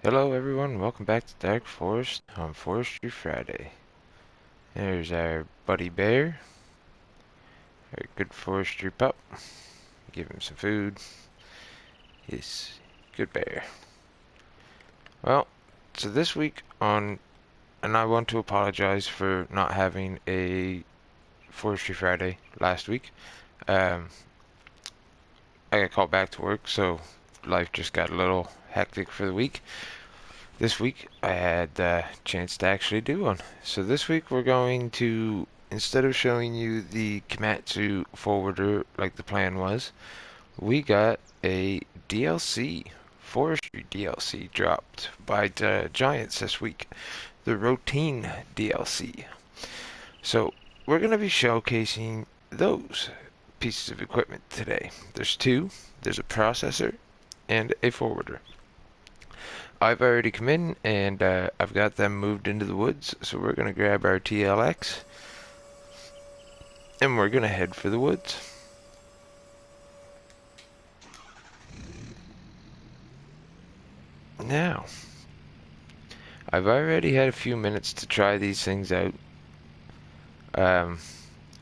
Hello everyone, welcome back to Dark Forest on Forestry Friday. There's our buddy bear, our good forestry pup. Give him some food. He's good bear. Well, so this week and I want to apologize for not having a Forestry Friday last week. Um, I got called back to work, so life just got a little hectic for the week. This week I had the chance to actually do one. So this week we're going to, instead of showing you the Komatsu forwarder like the plan was, we got a DLC, forestry DLC dropped by the Giants this week, the Routine DLC. So we're going to be showcasing those pieces of equipment today. There's two, there's a processor and a forwarder. I've already come in and I've got them moved into the woods, so we're going to grab our TLX and we're going to head for the woods. Now, I've already had a few minutes to try these things out. Um,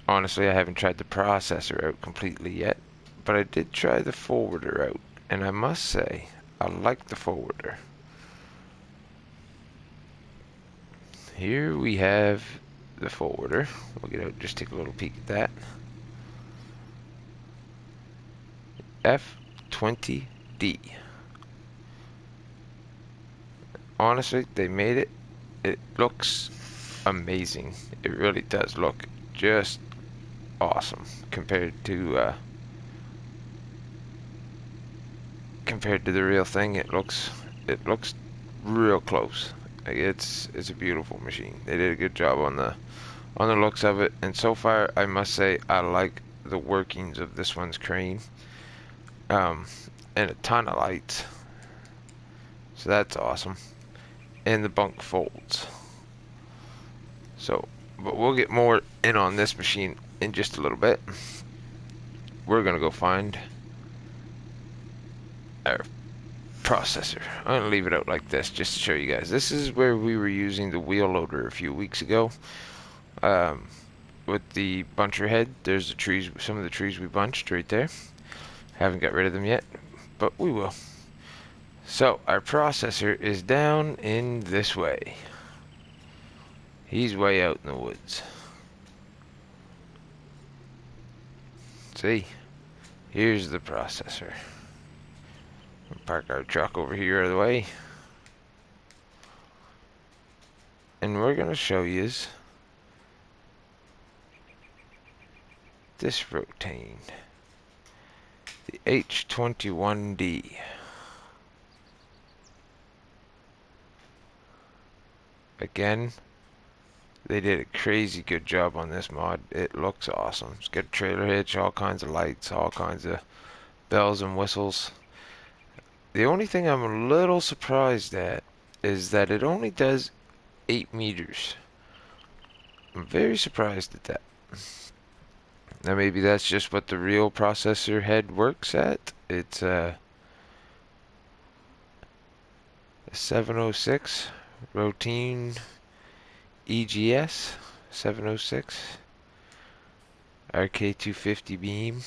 Honestly, I haven't tried the processor out completely yet, but I did try the forwarder out, and I must say, I like the forwarder. Here we have the forwarder. We'll get out and just take a little peek at that. F20D. Honestly, they made it. It looks amazing. It really does look just awesome compared to the real thing. It looks real close. Like it's a beautiful machine. They did a good job on the looks of it, and so far I must say I like the workings of this one's crane. Um, and a ton of lights, so that's awesome. And the bunk folds. So, but we'll get more in on this machine in just a little bit. We're gonna go find our processor. I'm gonna leave it out like this just to show you guys. This is where we were using the wheel loader a few weeks ago. Um, with the buncher head, there's the trees, some of the trees we bunched right there. Haven't got rid of them yet, but we will. So our processor is down in this way. He's way out in the woods. See, here's the processor. We'll park our truck over here out of the way. And we're going to show you this Rotain, the H21D. Again, they did a crazy good job on this mod. It looks awesome. It's got a trailer hitch, all kinds of lights, all kinds of bells and whistles. The only thing I'm a little surprised at is that it only does 8 meters. I'm very surprised at that. Now maybe that's just what the real processor head works at. It's a 706 Routine EGS 706 RK250 beam.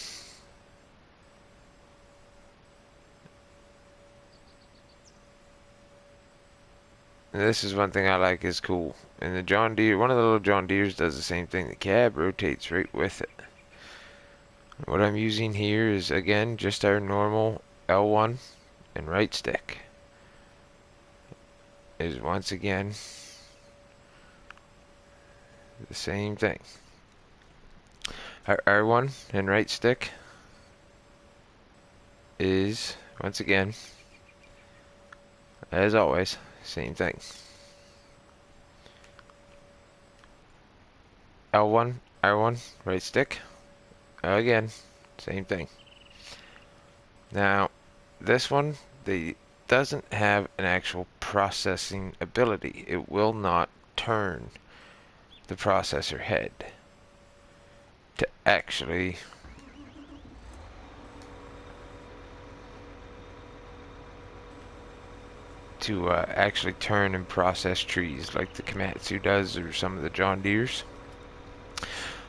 And this is one thing I like is cool. And the John Deere, one of the little John Deeres does the same thing. The cab rotates right with it. What I'm using here is again just our normal L1 and right stick. Is once again the same thing. Our R1 and right stick is once again, as always, same thing. L1, R1, right stick, again, same thing. Now, this one, they doesn't have an actual processing ability. It will not turn the processor head to actually to actually turn and process trees like the Komatsu does or some of the John Deeres.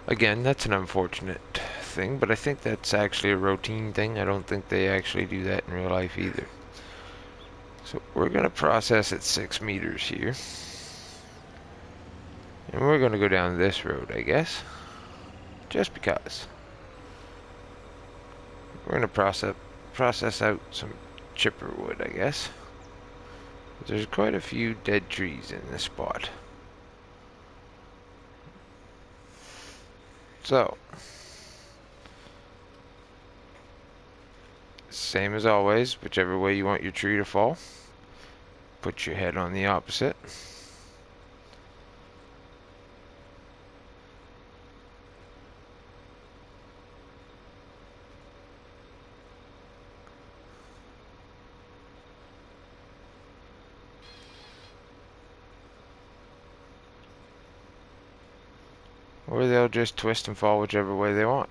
Again, that's an unfortunate thing, but I think that's actually a routine thing. I don't think they actually do that in real life either. So we're going to process at 6 meters here. And we're going to go down this road, I guess. Just because. We're going to process out some chipper wood, I guess. There's quite a few dead trees in this spot. So, same as always, whichever way you want your tree to fall, put your head on the opposite. Or they'll just twist and fall whichever way they want.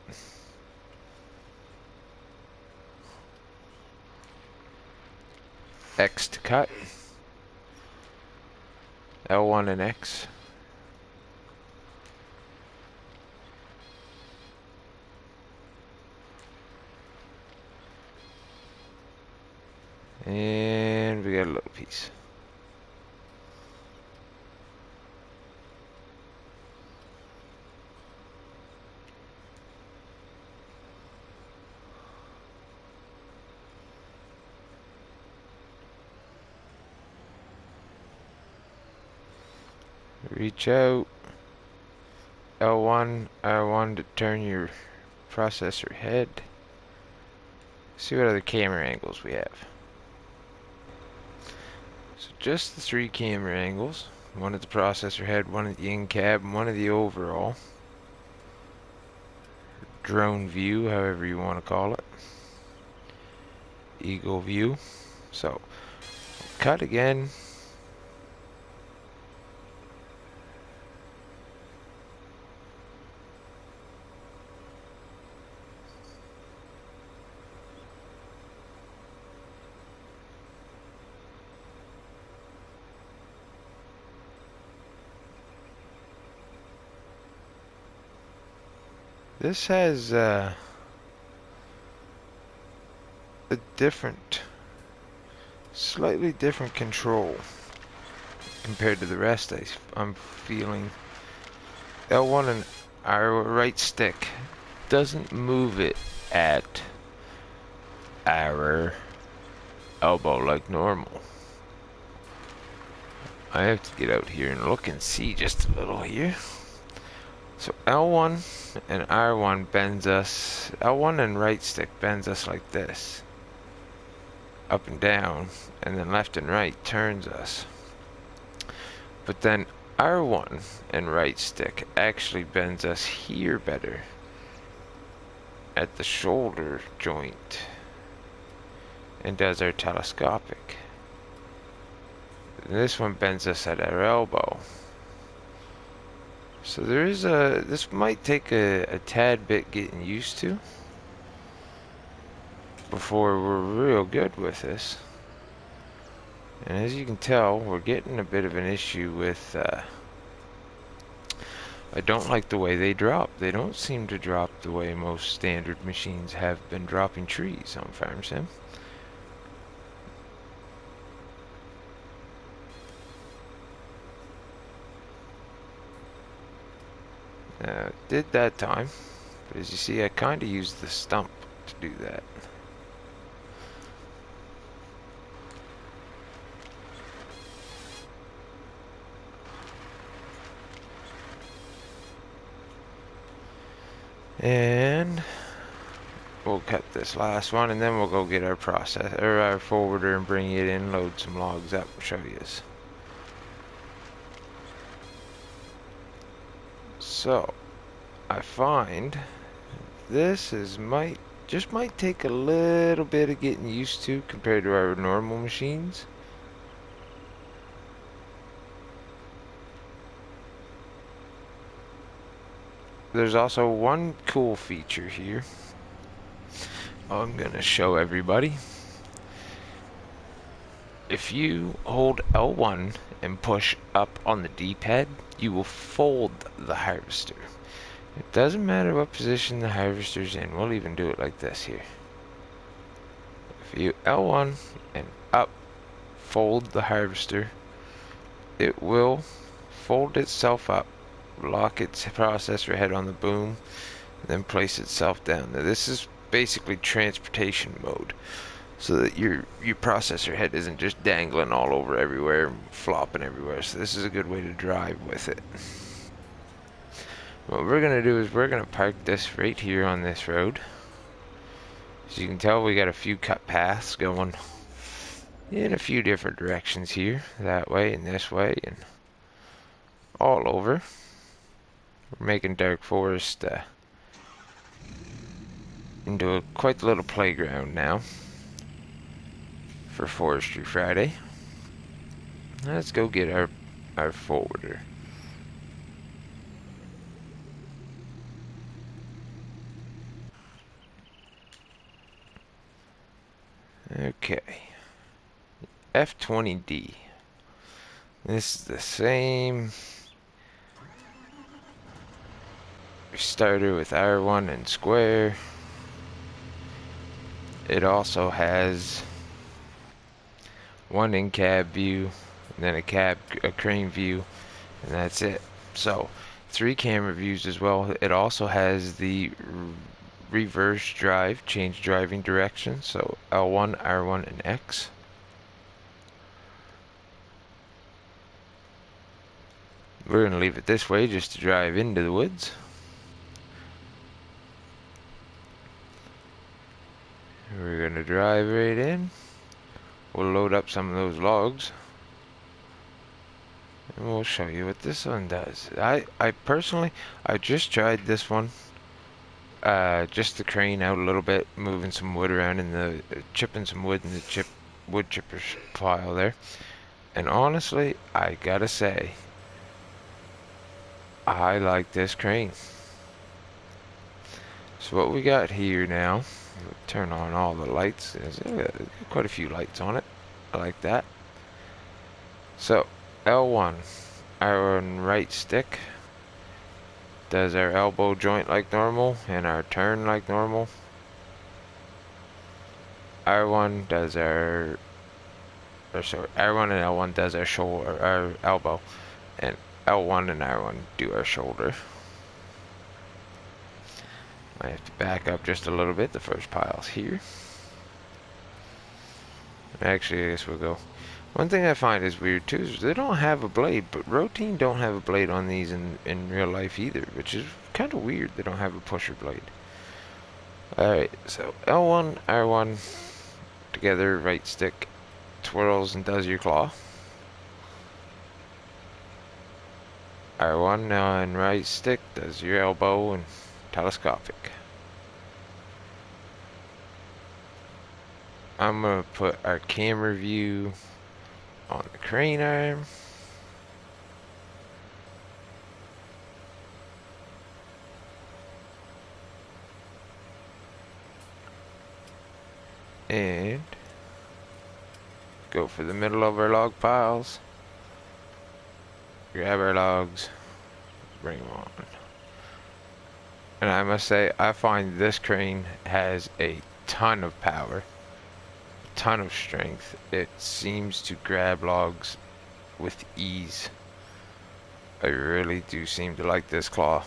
X to cut. L1 and X. And we got a little piece. Reach out. L1, R1 to turn your processor head. See what other camera angles we have. So just the 3 camera angles. One at the processor head, one at the in-cab, and one at the overall. Drone view, however you want to call it. Eagle view. So, cut again. This has a slightly different control compared to the rest. I'm feeling L1 and our right stick doesn't move it at our elbow like normal. I have to get out here and look and see just a little here. So L1 and R1 bends us, L1 and right stick bends us like this, up and down, and then left and right turns us. But then R1 and right stick actually bends us here better, at the shoulder joint, and does our telescopic. And this one bends us at our elbow. So there is this might take a tad bit getting used to before we're real good with this. And as you can tell, we're getting a bit of an issue with, I don't like the way they drop. They don't seem to drop the way most standard machines have been dropping trees on Farm Sim. Did that time, but as you see, I kind of used the stump to do that. And we'll cut this last one, and then we'll go get our our forwarder and bring it in, load some logs up, and show you this. So I find this might take a little bit of getting used to compared to our normal machines. There's also one cool feature here I'm gonna show everybody. if you hold L1 and push up on the D-pad, you will fold the harvester. It doesn't matter what position the harvester's in. We'll even do it like this here. If you L1 and up, fold the harvester, it will fold itself up, lock its processor head on the boom, and then place itself down. Now this is basically transportation mode, so that your processor head isn't just dangling all over everywhere, flopping everywhere. So this is a good way to drive with it. What we're gonna do is we're gonna park this right here on this road. As you can tell, we got a few cut paths going in a few different directions here, that way and this way and all over. We're making Dark Forest into a quite little playground now for Forestry Friday. Let's go get our forwarder. Okay. F20D. This is the same starter with R1 and square. It also has one in-cab view, and then a crane view, and that's it. So 3 camera views as well. It also has the reverse drive, change driving direction, so L1, R1, and X. We're going to leave it this way just to drive into the woods. We're going to drive right in. We'll load up some of those logs, and we'll show you what this one does. I personally, I just tried this one. Just the crane out a little bit, moving some wood around in the, chipping some wood in the wood chipper's pile there. And honestly, I gotta say, I like this crane. So what we got here now, we'll turn on all the lights. There's quite a few lights on it. I like that. So L1, our right stick does our elbow joint like normal and our turn like normal. R1 does R1 and L1 does our shoulder, our elbow, and L1 and R1 do our shoulder. I have to back up just a little bit. The first pile's here. Actually, I guess we'll go. One thing I find is weird too is they don't have a blade, but Rottne don't have a blade on these in real life either, which is kind of weird. They don't have a pusher blade. Alright, so L1, R1 together, right stick twirls and does your claw. R1 on right stick does your elbow and telescopic. I'm gonna put our camera view on the crane arm. And go for the middle of our log piles. Grab our logs, bring them on. And I must say, I find this crane has a ton of power, a ton of strength. It seems to grab logs with ease. I really do seem to like this claw.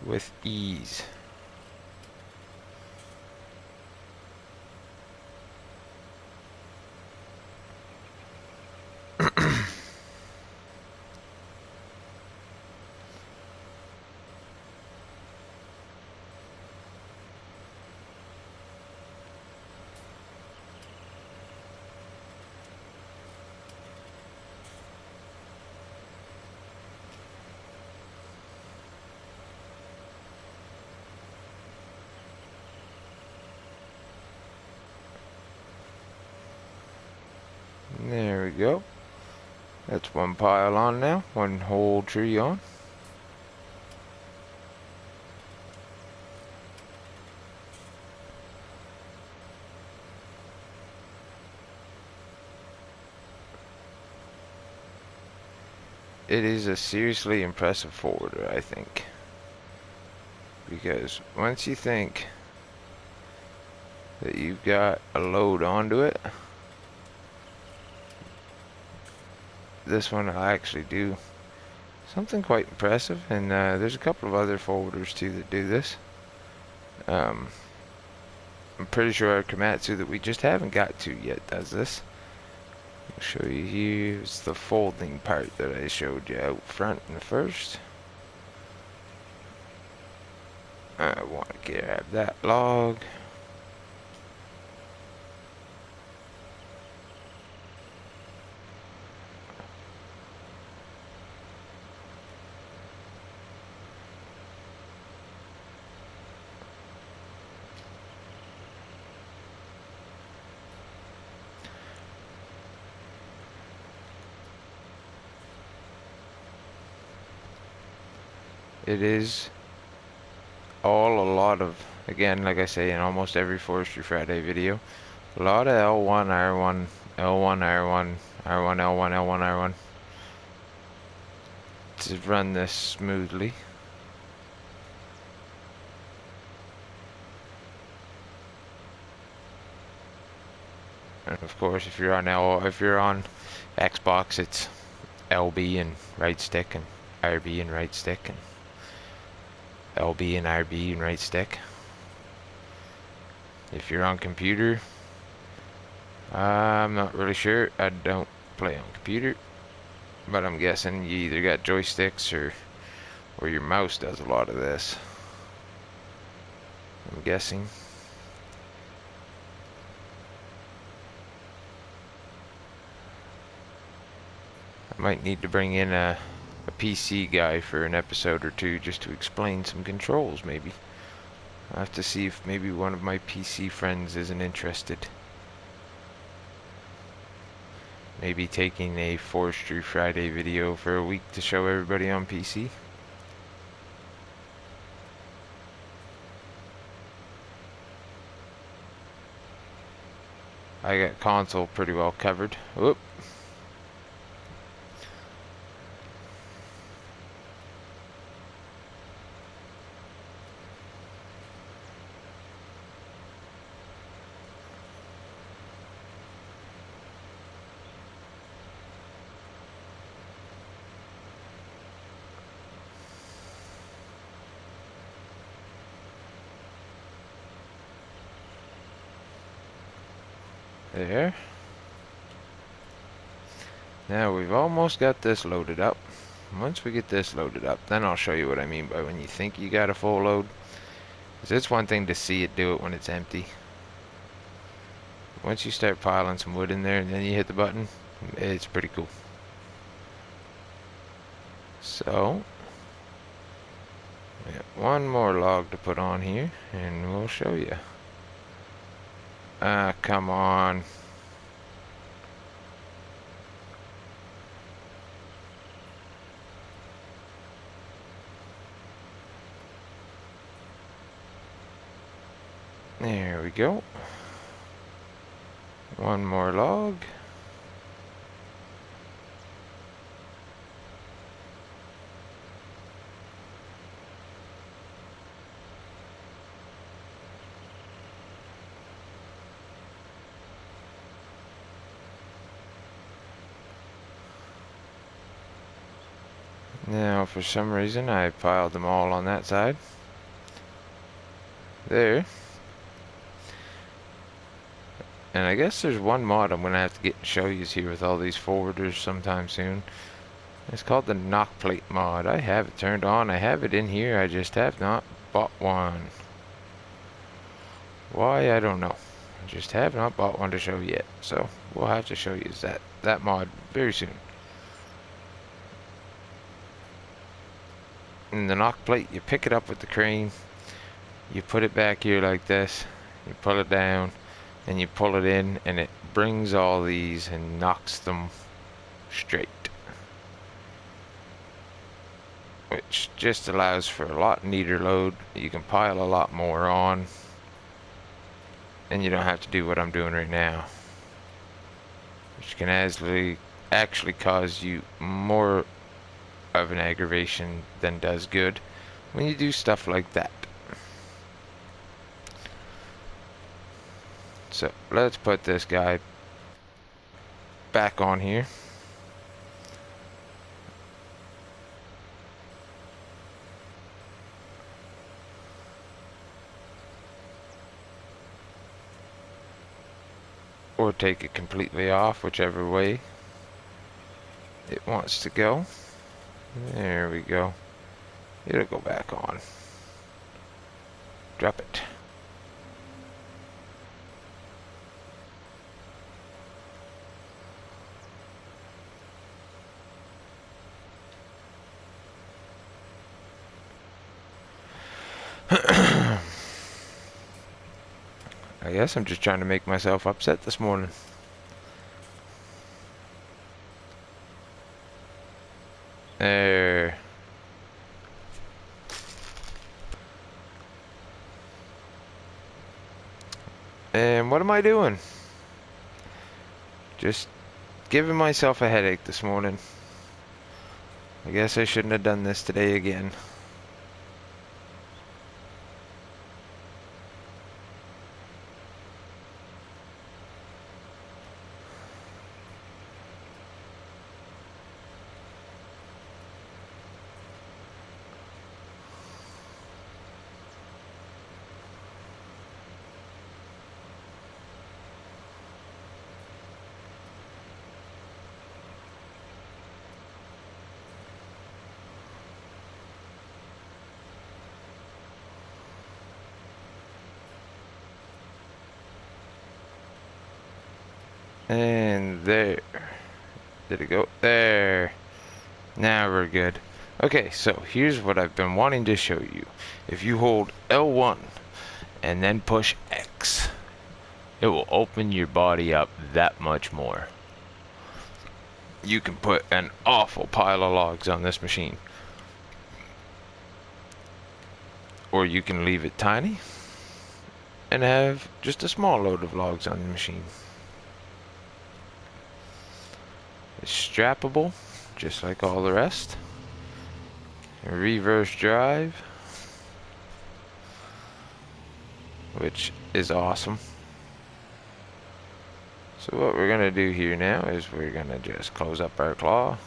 With ease. go. That's one pile on now, one whole tree on. It is a seriously impressive forwarder, I think. Because once you think that you've got a load onto it, this one will actually do something quite impressive. And there's a couple of other forwarders too that do this. I'm pretty sure our Komatsu that we just haven't got to yet does this. I'll show you here. It's the folding part that I showed you out front in the first. I want to grab that log. It is all a lot of, again, like I say in almost every Forestry Friday video, a lot of L1, R1, L1, R1, R1, L1, L1, R1 to run this smoothly. And of course, if you're on Xbox, it's LB and right stick, and RB and right stick, and LB and RB and right stick. If you're on computer, I'm not really sure. I don't play on computer, but I'm guessing you either got joysticks or your mouse does a lot of this. I'm guessing. I might need to bring in a PC guy for an episode or two just to explain some controls, maybe. I'll have to see if maybe one of my PC friends isn't interested. Maybe taking a Forestry Friday video for a week to show everybody on PC. I got console pretty well covered. Whoop. There. Now we've almost got this loaded up. Once we get this loaded up, then I'll show you what I mean by when you think you got a full load. Because it's one thing to see it do it when it's empty. Once you start piling some wood in there and then you hit the button, it's pretty cool. So, we got one more log to put on here and we'll show you. Come on. There we go. One more log. Now, for some reason, I piled them all on that side. There. And I guess there's one mod I'm going to have to get and show you here with all these forwarders sometime soon. It's called the knock plate mod. I have it turned on. I have it in here. I just have not bought one. Why, I don't know. I just have not bought one to show yet. So, we'll have to show you that mod very soon. And the knock plate, you pick it up with the crane, you put it back here like this, you pull it down, and you pull it in, and it brings all these and knocks them straight, which just allows for a lot neater load. You can pile a lot more on, and you don't have to do what I'm doing right now, which can actually cause you more of an aggravation than does good when you do stuff like that. So let's put this guy back on here. Or take it completely off, whichever way it wants to go. There we go. It'll go back on. Drop it. I guess I'm just trying to make myself upset this morning. There. And what am I doing? Just giving myself a headache this morning. I guess I shouldn't have done this today again. And there. Did it go? There. Now we're good. Okay, so here's what I've been wanting to show you. If you hold L1 and then push X, it will open your body up that much more. You can put an awful pile of logs on this machine. Or you can leave it tiny and have just a small load of logs on the machine. It's strappable, just like all the rest. A reverse drive, which is awesome. So what we're going to do here now is we're going to just close up our claw,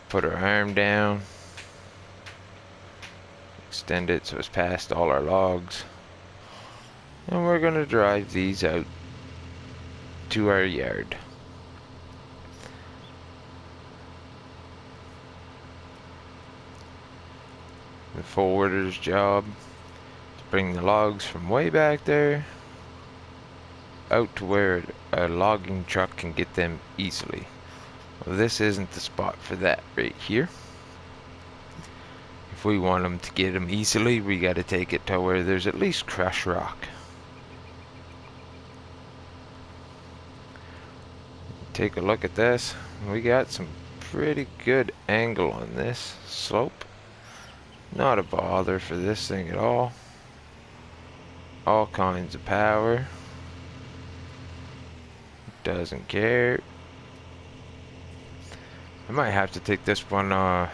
put our arm down, extend it so it's past all our logs, and we're going to drive these out to our yard. The forwarder's job to bring the logs from way back there out to where a logging truck can get them easily. Well, this isn't the spot for that right here. If we want them to get them easily, we got to take it to where there's at least crushed rock. Take a look at this. We got some pretty good angle on this slope. Not a bother for this thing at all. All kinds of power. Doesn't care. I might have to take this one on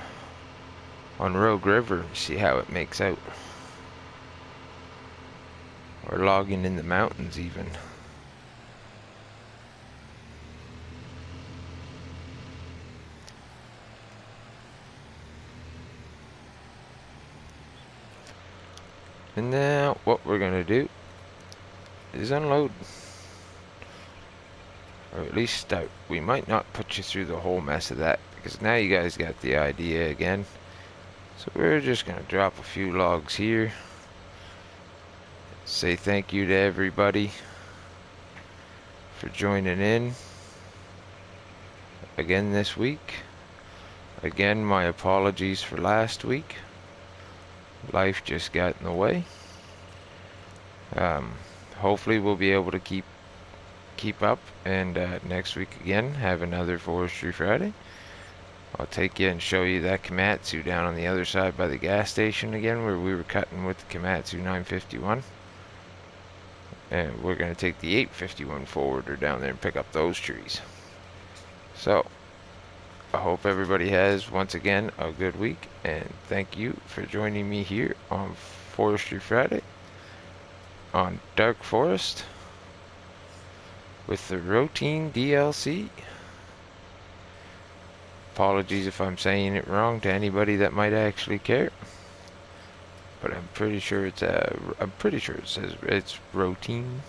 Rogue River and see how it makes out. Or logging in the mountains even. And now what we're going to do is unload. Or at least start. We might not put you through the whole mess of that, because now you guys got the idea again. So we're just going to drop a few logs here. Say thank you to everybody for joining in again this week. Again, my apologies for last week. Life just got in the way. Hopefully we'll be able to keep keep up, and next week again, have another Forestry Friday. I'll take you and show you that Komatsu down on the other side by the gas station again, where we were cutting with the Komatsu 951. And we're going to take the 851 forwarder down there and pick up those trees. So, I hope everybody has, once again, a good week, and thank you for joining me here on Forestry Friday on Dark Forest with the Rottne Dlc. Apologies if I'm saying it wrong to anybody that might actually care, but I'm pretty sure it says it's Rottne.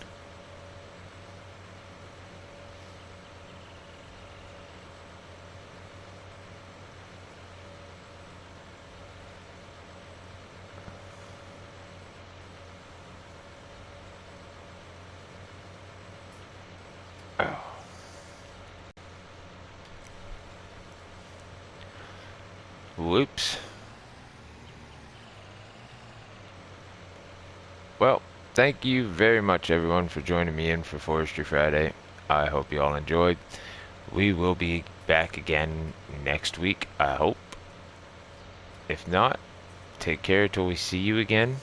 Oh. Whoops. Well, thank you very much, everyone, for joining me in for Forestry Friday. I hope you all enjoyed. We will be back again next week, I hope. If not, take care till we see you again.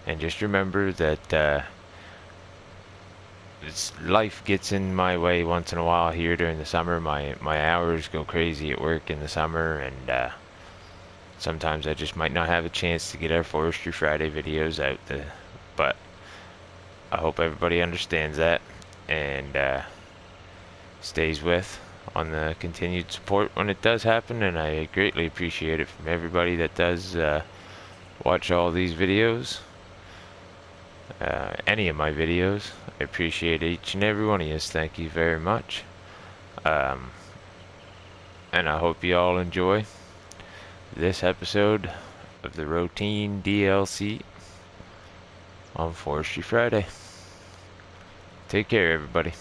And just remember that life gets in my way once in a while here during the summer. My hours go crazy at work in the summer, and sometimes I just might not have a chance to get our Forestry Friday videos out. But I hope everybody understands that and stays with on the continued support when it does happen. And I greatly appreciate it from everybody that does watch all these videos. Any of my videos. I appreciate each and every one of you. Thank you very much. And I hope you all enjoy this episode of the Rottne Dlc on Forestry Friday. Take care, everybody.